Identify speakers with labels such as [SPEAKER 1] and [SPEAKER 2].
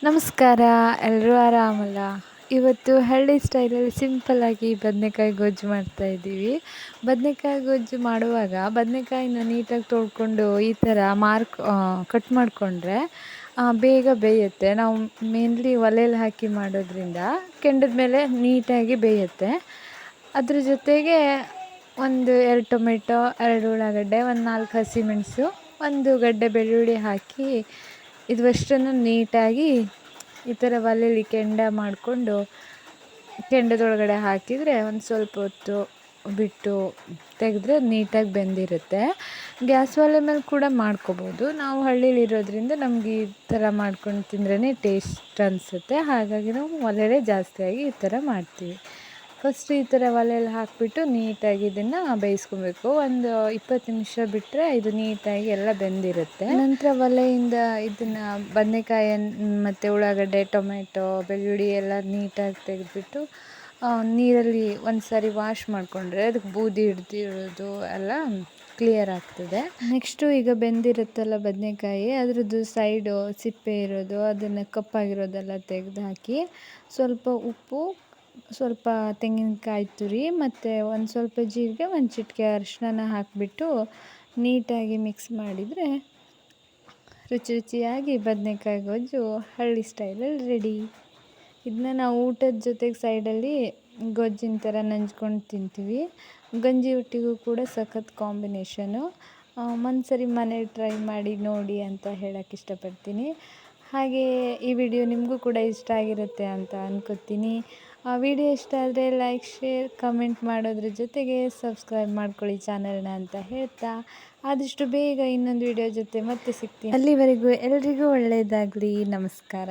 [SPEAKER 1] ನಮಸ್ಕಾರ. ಎಲ್ಲರೂ ಆರಾಮಲ್ಲ? ಇವತ್ತು ಹಳ್ಳಿ ಸ್ಟೈಲಲ್ಲಿ ಸಿಂಪಲ್ಲಾಗಿ ಬದನೇಕಾಯಿ ಗೊಜ್ಜು ಮಾಡ್ತಾಯಿದ್ದೀವಿ. ಬದನೇಕಾಯಿ ಗೊಜ್ಜು ಮಾಡುವಾಗ ಬದನೇಕಾಯಿನ ನೀಟಾಗಿ ತೊಳ್ಕೊಂಡು ಈ ಥರ ಕಟ್ ಮಾಡಿಕೊಂಡ್ರೆ ಬೇಗ ಬೇಯುತ್ತೆ. ನಾವು ಮೇನ್ಲಿ ಒಲೆಯಲ್ಲಿ ಹಾಕಿ ಮಾಡೋದ್ರಿಂದ ಕೆಂಡದ ಮೇಲೆ ನೀಟಾಗಿ ಬೇಯುತ್ತೆ. ಅದ್ರ ಜೊತೆಗೆ ಒಂದು 2 ಟೊಮೆಟೊ, 2 ಉಳ್ಳಾಗಡ್ಡೆ, ಒಂದು 4 ಹಸಿಮೆಣಸು, 1 ಗಡ್ಡೆ ಬೆಳ್ಳುಳ್ಳಿ ಹಾಕಿ ಇದಷ್ಟನ್ನು ನೀಟಾಗಿ ಈ ಥರ ಒಲೆಯಲ್ಲಿ ಕೆಂಡ ಮಾಡಿಕೊಂಡು ಕೆಂಡದೊಳಗಡೆ ಹಾಕಿದರೆ ಒಂದು ಸ್ವಲ್ಪ ಹೊತ್ತು ಬಿಟ್ಟು ತೆಗೆದ್ರೆ ನೀಟಾಗಿ ಬೆಂದಿರುತ್ತೆ. ಗ್ಯಾಸ್ ಒಲೆ ಮೇಲೆ ಕೂಡ ಮಾಡ್ಕೋಬೋದು. ನಾವು ಹಳ್ಳಿಲಿರೋದ್ರಿಂದ ನಮ್ಗೆ ಈ ಥರ ಮಾಡ್ಕೊಂಡು ತಿಂದ್ರೇ ಟೇಸ್ಟ್ ಅನಿಸುತ್ತೆ. ಹಾಗಾಗಿ ನಾವು ಒಲೆಯಲ್ಲೇ ಜಾಸ್ತಿಯಾಗಿ ಈ ಥರ ಮಾಡ್ತೀವಿ. ಫಸ್ಟ್ ಈ ಥರ ಒಲೆಯಲ್ಲಿ ಹಾಕಿಬಿಟ್ಟು ನೀಟಾಗಿ ಇದನ್ನು ಬೇಯಿಸ್ಕೊಬೇಕು. ಒಂದು 20 ನಿಮಿಷ ಬಿಟ್ಟರೆ ಇದು ನೀಟಾಗಿ ಎಲ್ಲ ಬೆಂದಿರುತ್ತೆ. ನಂತರ ಒಲೆಯಿಂದ ಇದನ್ನು ಬದನೇಕಾಯನ್ನು ಮತ್ತು ಉಳ್ಳಾಗಡ್ಡೆ, ಟೊಮೆಟೊ, ಬೆಳ್ಳುಳ್ಳಿ ಎಲ್ಲ ನೀಟಾಗಿ ತೆಗೆದುಬಿಟ್ಟು ನೀರಲ್ಲಿ ಒಂದು ಸಾರಿ ವಾಶ್ ಮಾಡಿಕೊಂಡ್ರೆ ಅದಕ್ಕೆ ಬೂದಿ ಹಿಡ್ದಿರೋದು ಎಲ್ಲ ಕ್ಲಿಯರ್ ಆಗ್ತದೆ. ನೆಕ್ಸ್ಟು ಈಗ ಬೆಂದಿರುತ್ತಲ್ಲ ಬದನೇಕಾಯಿ, ಅದ್ರದ್ದು ಸೈಡು ಸಿಪ್ಪೆ ಇರೋದು ಅದನ್ನು ಕಪ್ಪಾಗಿರೋದೆಲ್ಲ ತೆಗೆದು ಹಾಕಿ ಸ್ವಲ್ಪ ಉಪ್ಪು, ಸ್ವಲ್ಪ ತೆಂಗಿನಕಾಯಿ ತುರಿ ಮತ್ತು ಒಂದು ಸ್ವಲ್ಪ ಜೀರಿಗೆ, ಒಂದು ಚಿಟಿಕೆ ಅರಿಶಿನ ಹಾಕಿಬಿಟ್ಟು ನೀಟಾಗಿ ಮಿಕ್ಸ್ ಮಾಡಿದರೆ ರುಚಿ ರುಚಿಯಾಗಿ ಬದನೇಕಾಯಿ ಗೊಜ್ಜು ಹಳ್ಳಿ ಸ್ಟೈಲಲ್ಲಿ ರೆಡಿ. ಇದನ್ನ ನಾವು ಊಟದ ಜೊತೆಗೆ ಸೈಡಲ್ಲಿ ಗೊಜ್ಜಿನ ಥರ ನಂಚ್ಕೊಂಡು ತಿಂತೀವಿ. ಗಂಜಿ ಒಟ್ಟಿಗೂ ಕೂಡ ಸಖತ್ ಕಾಂಬಿನೇಷನು. ಒಂದ್ಸರಿ ಮನೇಲಿ ಟ್ರೈ ಮಾಡಿ ನೋಡಿ ಅಂತ ಹೇಳೋಕ್ಕೆ ಇಷ್ಟಪಡ್ತೀನಿ. ಹಾಗೆ ಈ ವಿಡಿಯೋ ನಿಮಗೂ ಕೂಡ ಇಷ್ಟ ಆಗಿರುತ್ತೆ ಅಂತ ಅನ್ಕೋತೀನಿ. ವಿಡಿಯೋ ಇಷ್ಟ ಆದರೆ ಲೈಕ್, ಶೇರ್, ಕಮೆಂಟ್ ಮಾಡೋದ್ರ ಜೊತೆಗೆ ಸಬ್ಸ್ಕ್ರೈಬ್ ಮಾಡ್ಕೊಳ್ಳಿ ಚಾನಲ್ನ ಅಂತ ಹೇಳ್ತಾ ಆದಷ್ಟು ಬೇಗ ಇನ್ನೊಂದು ವಿಡಿಯೋ ಜೊತೆ ಮತ್ತೆ ಸಿಗ್ತೀನಿ. ಅಲ್ಲಿವರೆಗೂ ಎಲ್ರಿಗೂ ಒಳ್ಳೆಯದಾಗಲಿ. ನಮಸ್ಕಾರ.